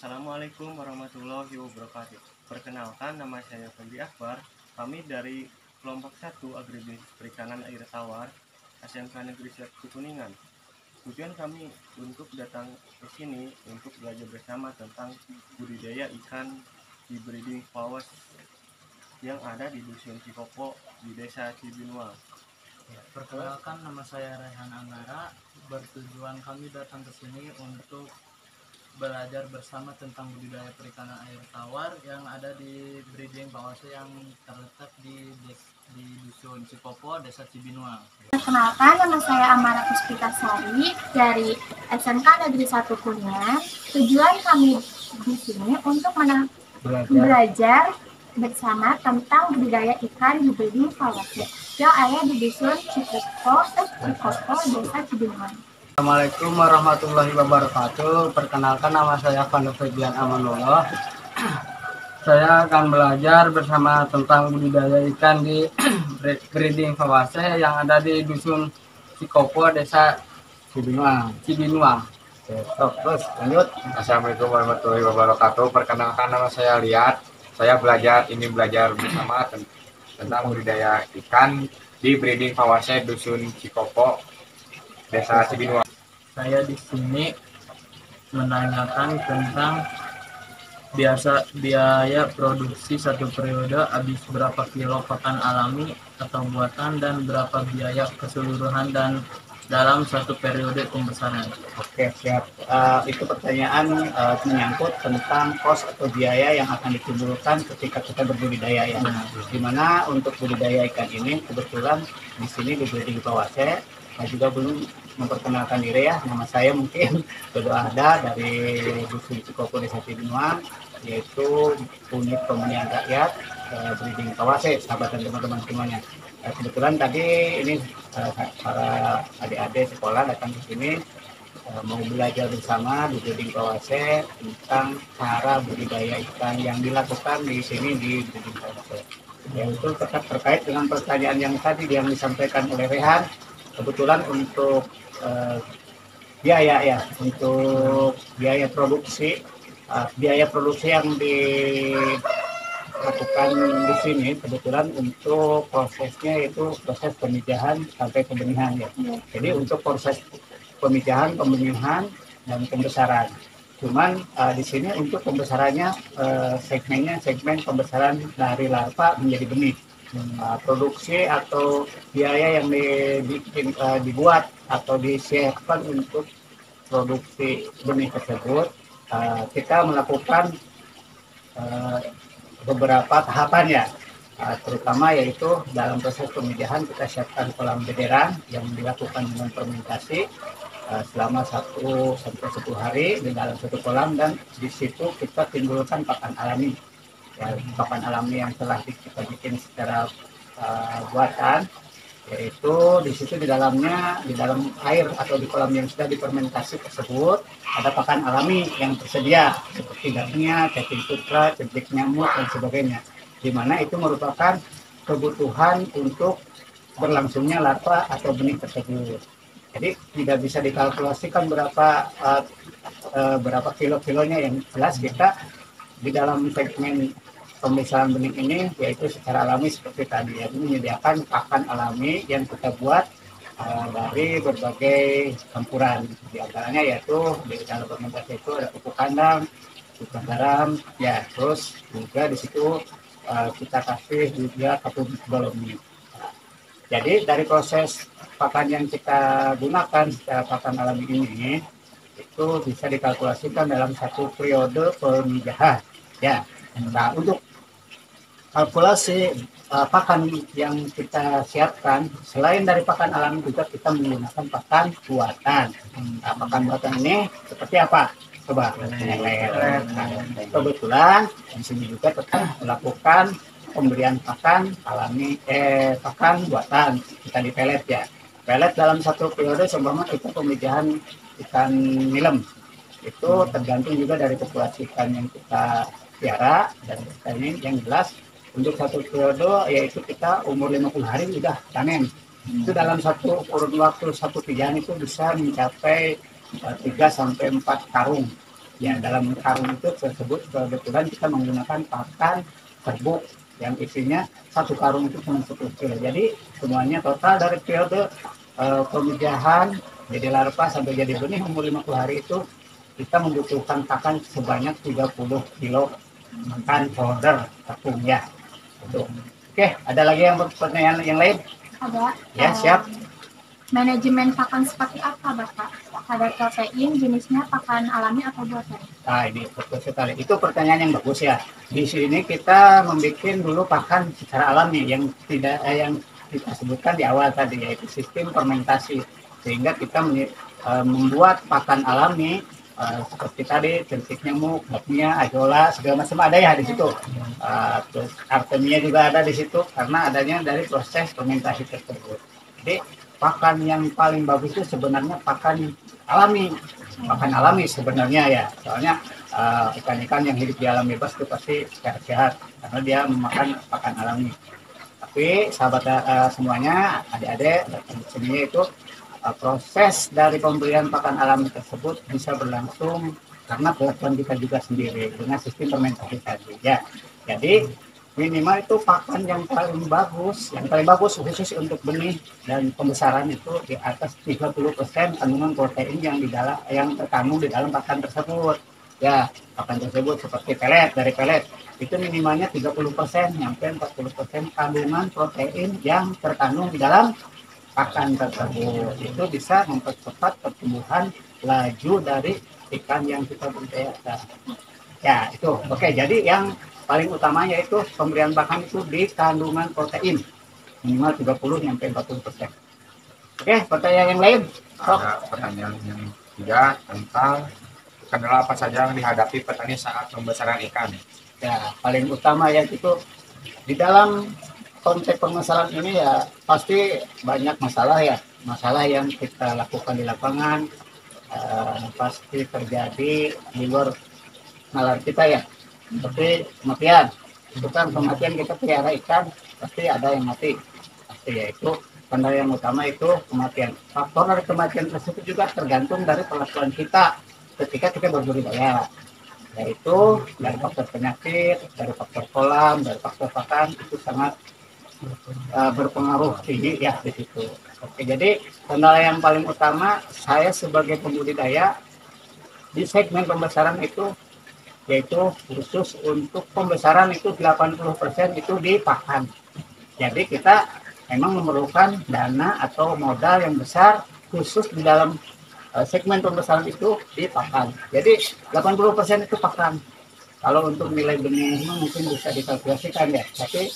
Assalamualaikum warahmatullahi wabarakatuh. Perkenalkan, nama saya Febri Akbar. Kami dari kelompok 1 Agribisnis Perikanan Air Tawar SMK Negeri 1 Kuningan. Tujuan kami untuk datang ke sini untuk belajar bersama tentang budidaya ikan di breeding flowers yang ada di Dusun Cikopo di Desa Cibinua. Perkenalkan, nama saya Rehan Anggara. Bertujuan kami datang ke sini untuk belajar bersama tentang budidaya perikanan air tawar yang ada di breeding Pawase yang terletak di Dusun Cikopo, Desa Cibinua. Perkenalkan, nama saya Amara Puspitasari dari SMK Negeri 1 Kuningan. Tujuan kami di sini untuk belajar bersama tentang budidaya ikan di breeding Pawase yang ada di Dusun Cikopo, Desa Cibinua. Assalamualaikum warahmatullahi wabarakatuh. Perkenalkan, nama saya Fando Febian Amanullah. Saya akan belajar bersama tentang budidaya ikan di breeding Pawase yang ada di Dusun Cikopo, Desa Cibinua. Terus lanjut. Assalamualaikum warahmatullahi wabarakatuh. Perkenalkan, nama saya Liat. Saya belajar bersama tentang budidaya ikan di breeding Pawase Dusun Cikopo, Desa Cibinua. Saya di sini menanyakan tentang biaya produksi satu periode, habis berapa kilo pakan alami atau buatan, dan berapa biaya keseluruhan dan dalam satu periode pembesaran. Oke, siap. Itu pertanyaan menyangkut tentang kos atau biaya yang akan ditimbulkan ketika kita berbudidaya ya. Dimana untuk budidaya ikan ini kebetulan di sini di breeding Pawase, saya juga belum memperkenalkan diri ya. Nama saya mungkin sudah ada dari Dusun Cikopo, Desa Cibinua, yaitu unit pembenihan rakyat breeding Pawase, sahabat dan teman-teman semuanya. Kebetulan tadi ini para adik-adik sekolah datang ke sini mau belajar bersama di breeding Pawase tentang cara budidaya ikan yang dilakukan di sini di breeding Pawase. Yaitu terkait dengan pertanyaan yang tadi yang disampaikan oleh Rehan. Kebetulan untuk untuk biaya produksi yang dilakukan di sini kebetulan untuk prosesnya itu proses pemijahan sampai pembenihan ya. Jadi untuk proses pemijahan, pembenihan dan pembesaran. Cuman di sini untuk pembesarannya segmen pembesaran dari larva menjadi benih. Produksi atau biaya yang dibuat atau disiapkan untuk produksi benih tersebut, kita melakukan beberapa tahapan ya, terutama yaitu dalam proses pemijahan kita siapkan kolam bederan yang dilakukan dengan fermentasi selama 1 sampai 10 hari di dalam satu kolam, dan di situ kita timbulkan pakan alami. Pakan alami yang telah kita bikin secara buatan, yaitu di situ di dalam air atau di kolam yang sudah difermentasi tersebut ada pakan alami yang tersedia seperti dagingnya, cacing sutra, cacing nyamuk dan sebagainya, di mana itu merupakan kebutuhan untuk berlangsungnya larva atau benih tersebut. Jadi tidak bisa dikalkulasikan berapa kilo-kilonya, yang jelas kita di dalam segmen pemisahan benih ini yaitu secara alami seperti tadi ya, menyediakan pakan alami yang kita buat dari berbagai campuran, di antaranya yaitu di dalam fermentasi itu ada pupuk kandang, pupuk garam ya, terus juga di situ kita kasih juga kapur bolomi. Jadi dari proses pakan yang kita gunakan secara pakan alami ini itu bisa dikalkulasikan dalam satu periode pemijahan ya. Nah, untuk kalkulasi pakan yang kita siapkan, selain dari pakan alami juga kita menggunakan pakan buatan. Nah, pakan buatan ini seperti apa? Coba lihat. Kebetulan di sini juga tetap melakukan pemberian pakan alami, pakan buatan kita di pelet ya. Pelet dalam satu periode seumpama kita pemijahan ikan nilem itu tergantung juga dari populasi ikan yang kita piara, dan ini yang jelas untuk satu periode yaitu kita umur 50 hari sudah panen. Itu dalam satu kurun waktu satu pijahan itu bisa mencapai 3 sampai 4 karung Ya, dalam karung itu tersebut kebetulan kita menggunakan pakan serbuk yang isinya satu karung itu cuma 10 kilo. Jadi semuanya total dari periode pemijahan jadi larva sampai jadi benih umur 50 hari itu kita membutuhkan pakan sebanyak 30 kilo makan powder tepung ya. Itu. Oke, ada lagi yang pertanyaan yang lain? Ada. Ya, siap. Manajemen pakan seperti apa, Bapak? Kadar protein, jenisnya pakan alami atau buatan? Nah, ini betul sekali. Itu pertanyaan yang bagus ya. Di sini kita membuat dulu pakan secara alami yang tidak yang kita sebutkan di awal tadi, yaitu sistem fermentasi. Sehingga kita membuat pakan alami seperti tadi jentik nyamuk, bakmia, ajola, segala macam ada ya di situ. Terus artemia juga ada di situ karena adanya dari proses fermentasi tersebut. Jadi pakan yang paling bagus itu sebenarnya pakan alami sebenarnya ya, soalnya ikan-ikan yang hidup di alam bebas itu pasti sehat karena dia memakan pakan alami. Tapi sahabat semuanya, adik-adik dan semuanya itu proses dari pemberian pakan alami tersebut bisa berlangsung karena kelakuan kita juga sendiri dengan sistem fermentasi tadi ya. Jadi minimal itu pakan yang paling bagus khusus untuk benih dan pembesaran itu di atas 30% kandungan protein yang terkandung di dalam pakan tersebut. Ya, pakan tersebut seperti dari pelet itu minimalnya 30% sampai 40% kandungan protein yang terkandung di dalam pakan tersebut. Itu bisa mempercepat pertumbuhan laju dari ikan yang kita budidayakan. Ya, itu. Oke, jadi yang paling utama yaitu pemberian pakan itu di kandungan protein minimal 30 sampai 40%. Oke, pertanyaan yang lain? Ada pertanyaan yang ketiga tentang kendala apa saja yang dihadapi petani saat pembesaran ikan. Ya, paling utama yaitu di dalam konteks pembesaran ini ya pasti banyak masalah ya. Masalah yang kita lakukan di lapangan pasti terjadi di luar nalar kita ya. Seperti kematian, itu kan kematian kita pelihara ikan pasti ada yang mati, pasti yaitu kendala yang utama itu kematian. Faktor dari kematian tersebut juga tergantung dari perlakuan kita ketika kita berbudidaya, yaitu dari faktor penyakit, dari faktor kolam, dari faktor pakan itu sangat berpengaruh tinggi ya di situ. Oke, jadi kendala yang paling utama saya sebagai pembudidaya di segmen pembesaran itu yaitu khusus untuk pembesaran itu 80% itu di pakan. Jadi kita memang memerlukan dana atau modal yang besar khusus di dalam segmen pembesaran itu di pakan. Jadi 80% itu pakan. Kalau untuk nilai benih mungkin bisa dikalkulasikan ya, tapi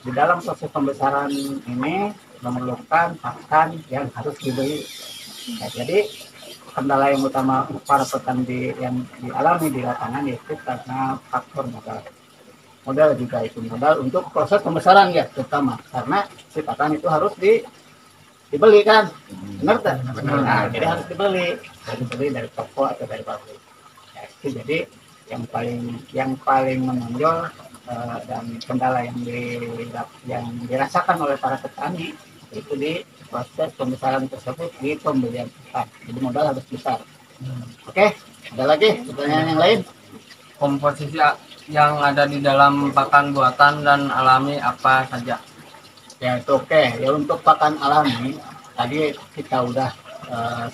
di dalam proses pembesaran ini memerlukan pakan yang harus dibeli. Nah, jadi kendala yang utama para petani yang dialami di lapangan yaitu karena faktor modal juga itu modal untuk proses pembesaran ya terutama karena si pakan itu harus dibeli kan, benar tak? Nah, jadi harus dibeli dari toko atau dari pabrik. Ya, itu jadi yang paling menonjol dan kendala yang dirasakan oleh para petani itu di proses pembesaran tersebut di pembelian pakan. Jadi modal harus besar. Oke, ada lagi pertanyaan yang lain? Komposisi yang ada di dalam pakan buatan dan alami apa saja? Ya itu oke. Ya untuk pakan alami tadi kita udah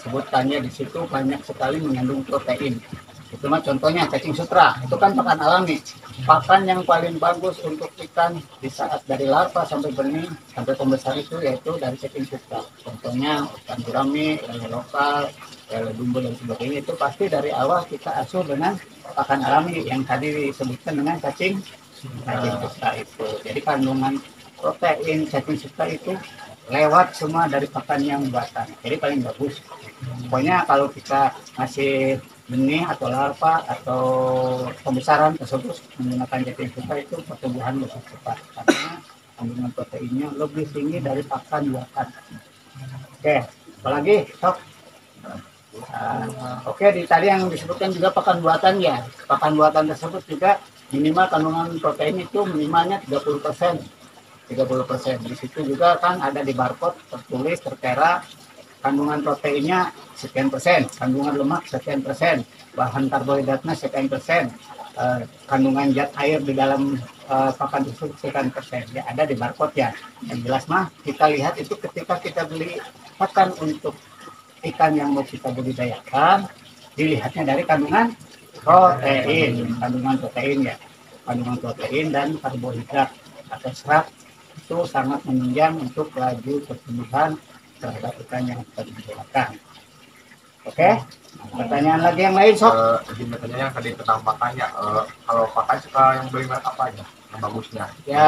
sebutkannya di situ banyak sekali mengandung protein. Itu mah contohnya cacing sutra, itu kan pakan alami. Pakan yang paling bagus untuk ikan di saat dari larva sampai benih sampai pembesaran itu yaitu dari cacing sutra. Contohnya ikan gurami, lele lokal, lele dumbo dan sebagainya itu pasti dari awal kita asuh dengan pakan alami yang tadi disebutkan dengan cacing sutra itu. Jadi kandungan protein cacing sutra itu lewat semua dari pakan yang buatan. Jadi paling bagus. Pokoknya kalau kita masih benih atau larva atau pembesaran tersebut menggunakan cacing sutra itu pertumbuhan lebih cepat karena kandungan proteinnya lebih tinggi dari pakan buatan. Oke, apalagi sok. Oke, tadi yang disebutkan juga pakan buatan ya. Pakan buatan tersebut juga minimal kandungan protein itu minimalnya 30%. 30%. Di situ juga kan ada di barcode tertulis tertera kandungan proteinnya sekian persen, kandungan lemak sekian persen, bahan karbohidratnya sekian persen, kandungan zat air di dalam pakan tersebut sekian persen. Ya ada di barcode ya. Yang jelas mah kita lihat itu ketika kita beli pakan untuk ikan yang mau kita budidayakan, dilihatnya dari kandungan protein ya, kandungan protein dan karbohidrat atau serat itu sangat menunjang untuk laju pertumbuhan terhadap ikan yang kita budidayakan. Oke, pertanyaan lagi yang lain sok. Izin bertanya yang tadi tentang pakannya, kalau pakan suka yang beli merek apa aja yang bagusnya? Ya,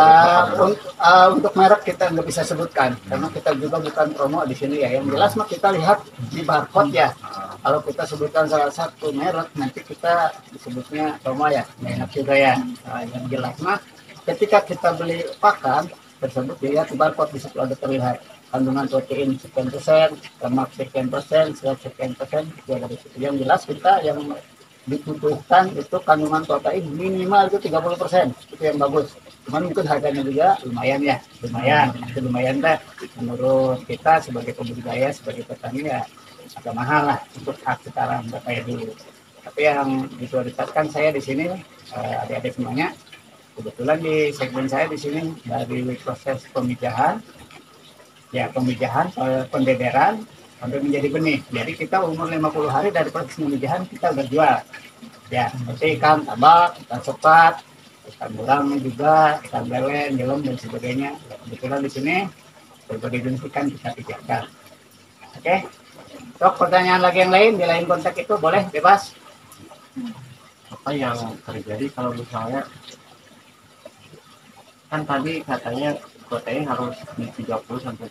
untuk merek kita nggak bisa sebutkan karena kita juga bukan promo di sini ya. Yang jelas mah kita lihat di barcode ya. Kalau kita sebutkan salah satu merek nanti kita disebutnya promo ya, enak juga ya. Yang jelas mah ketika kita beli pakan tersebut dilihat di barcode, di situ ada terlihat kandungan protein sekian persen, lemak sekian persen, serat sekian persen, itu ada di situ. Yang jelas kita yang dibutuhkan itu kandungan protein minimal itu 30%, itu yang bagus. Cuman mungkin harganya juga lumayan ya, lumayan deh. Menurut kita sebagai pembudidaya, sebagai petani ya agak mahal lah untuk hak sekarang kayak dulu. Tapi yang diprioritaskan saya di sini adik-adik semuanya, kebetulan di segmen saya di sini dari proses pemijahan, pendederan sampai menjadi benih. Jadi kita umur 50 hari dari proses pemijahan kita udah jual. Ya, seperti ikan tabak, ikan sepat, ikan burang juga, ikan lele, jelom dan sebagainya. Kebetulan di sini berbagai jenis ikan kita pijahkan. Oke. Sok pertanyaan lagi yang lain di lain kontak itu boleh bebas. Apa yang terjadi kalau misalnya kan tadi katanya protein harus di 30 sampai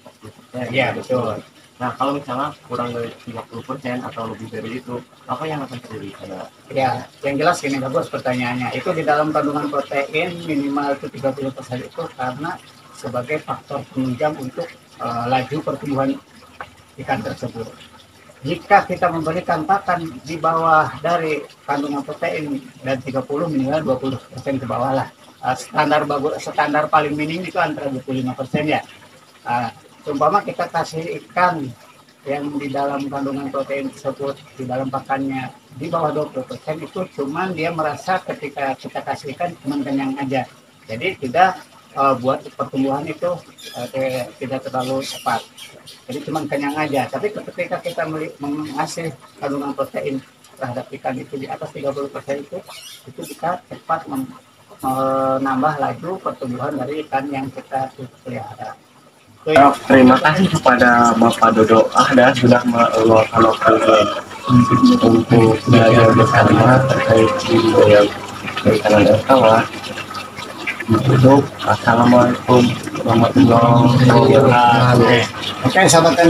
40%. Iya, betul. Nah, kalau misalnya kurang dari 30% atau lebih dari itu, apa yang akan terjadi? Ya, yang jelas ini bagus pertanyaannya. Itu di dalam kandungan protein minimal itu 30% itu karena sebagai faktor penunjang untuk laju pertumbuhan ikan tersebut. Jika kita memberikan pakan di bawah dari kandungan protein dan 30 minimal 20% ke bawah lah. Standar paling minim itu antara 25% ya. Umpama kita kasih ikan yang di dalam kandungan protein tersebut di dalam pakannya di bawah 20% itu cuman dia merasa ketika kita kasih ikan cuman kenyang aja. Jadi tidak buat pertumbuhan itu tidak terlalu cepat. Jadi cuman kenyang aja. Tapi ketika kita mengasih kandungan protein terhadap ikan itu di atas 30% itu bisa cepat menambah laju pertumbuhan dari ikan yang kita pelihara. Terima kasih kepada Bapak Dodo Ahda sudah meluangkan waktunya untuk belajar bersama terkait budidaya perikanan air tawar. Untuk Assalamualaikum warahmatullahi wabarakatuh. Oke, sahabat dan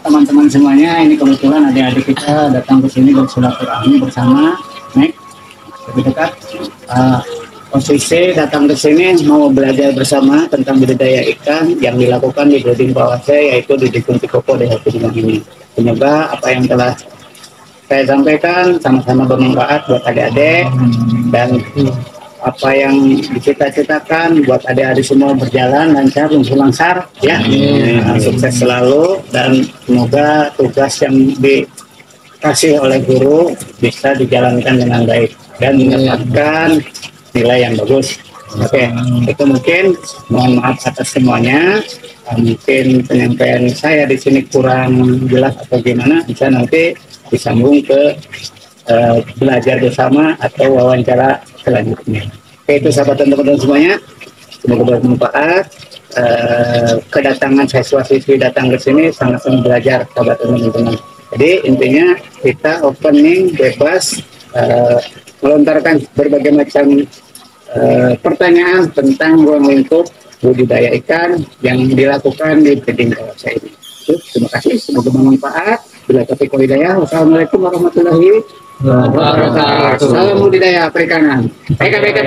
teman-teman semuanya, ini kebetulan adik-adik kita datang ke sini bersilaturahmi bersama Nek lebih dekat. Posisi datang ke sini mau belajar bersama tentang budidaya ikan yang dilakukan di Broding Pawase, yaitu di Dikun Tikoko Desa Tudingan ini. Semoga apa yang telah saya sampaikan sama-sama bermanfaat buat adik-adik dan apa yang dicita-citakan buat adik-adik semua berjalan lancar, langsar ya. Sukses selalu dan semoga tugas yang dikasih oleh guru bisa dijalankan dengan baik dan mendapatkan nilai yang bagus. Oke, itu mungkin mohon maaf atas semuanya. Mungkin penyampaian saya di sini kurang jelas atau gimana, bisa nanti disambung ke belajar bersama atau wawancara selanjutnya. Oke, itu sahabat dan teman-teman semuanya, semoga bermanfaat. Kedatangan saya Siswi datang ke sini sangat-sangat belajar sahabat dan teman-teman. Jadi intinya kita opening bebas, melontarkan berbagai macam pertanyaan tentang ruang lingkup budidaya ikan yang dilakukan di Broding Pawase ini. Terima kasih, semoga bermanfaat. Bila taufiq wal hidayah. Wassalamualaikum warahmatullahi wabarakatuh. Salam budidaya perikanan. PKPK.